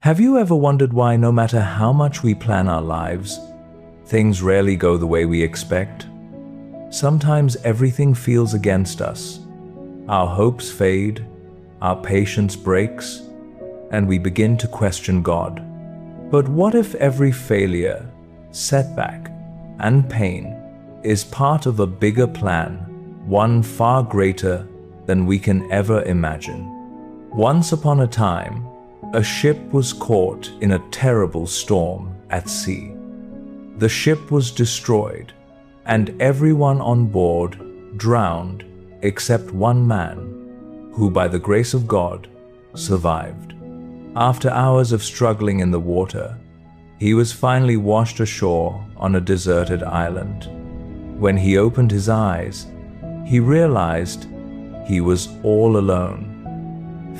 Have you ever wondered why, no matter how much we plan our lives, things rarely go the way we expect? Sometimes everything feels against us. Our hopes fade, our patience breaks, and we begin to question God. But what if every failure, setback, and pain is part of a bigger plan, one far greater than we can ever imagine? Once upon a time, a ship was caught in a terrible storm at sea. The ship was destroyed, and everyone on board drowned except one man, who by the grace of God survived. After hours of struggling in the water, he was finally washed ashore on a deserted island. When he opened his eyes, he realized he was all alone.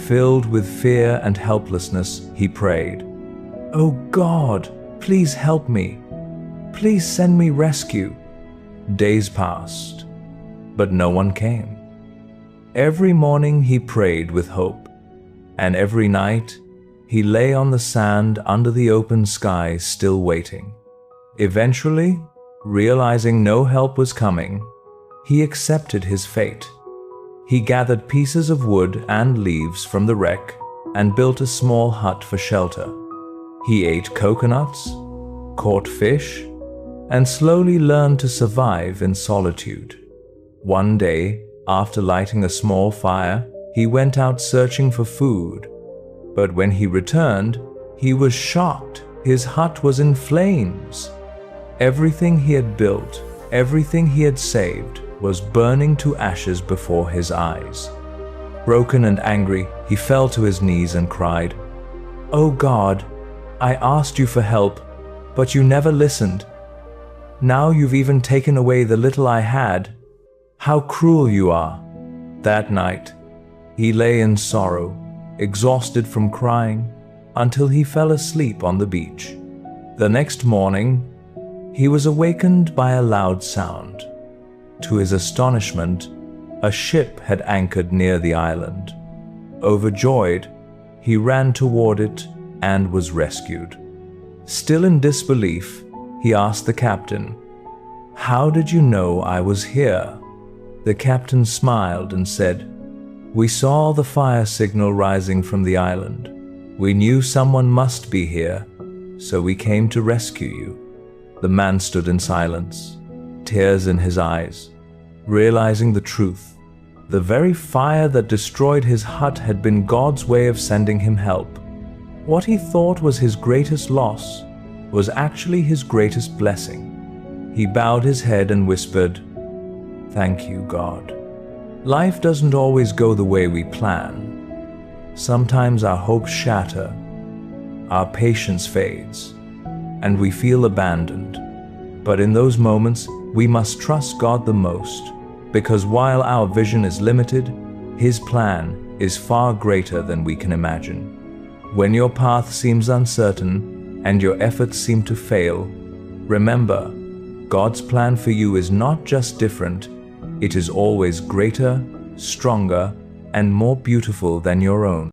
Filled with fear and helplessness, he prayed, "Oh God, please help me. Please send me rescue." Days passed, but no one came. Every morning he prayed with hope, and every night he lay on the sand under the open sky, still waiting. Eventually, realizing no help was coming, he accepted his fate. He gathered pieces of wood and leaves from the wreck and built a small hut for shelter. He ate coconuts, caught fish, and slowly learned to survive in solitude. One day, after lighting a small fire, he went out searching for food. But when he returned, he was shocked. His hut was in flames. Everything he had built, everything he had saved, was burning to ashes before his eyes. Broken and angry, he fell to his knees and cried, "Oh God, I asked you for help, but you never listened. Now you've even taken away the little I had. How cruel you are." That night, he lay in sorrow, exhausted from crying, until he fell asleep on the beach. The next morning, he was awakened by a loud sound. To his astonishment, a ship had anchored near the island. Overjoyed, he ran toward it and was rescued. Still in disbelief, he asked the captain, "How did you know I was here?" The captain smiled and said, "We saw the fire signal rising from the island. We knew someone must be here, so we came to rescue you." The man stood in silence, tears in his eyes, realizing the truth. The very fire that destroyed his hut had been God's way of sending him help. What he thought was his greatest loss was actually his greatest blessing. He bowed his head and whispered, "Thank you, God." Life doesn't always go the way we plan. Sometimes our hopes shatter, our patience fades, and we feel abandoned. But in those moments, we must trust God the most, because while our vision is limited, His plan is far greater than we can imagine. When your path seems uncertain and your efforts seem to fail, remember, God's plan for you is not just different, it is always greater, stronger, and more beautiful than your own.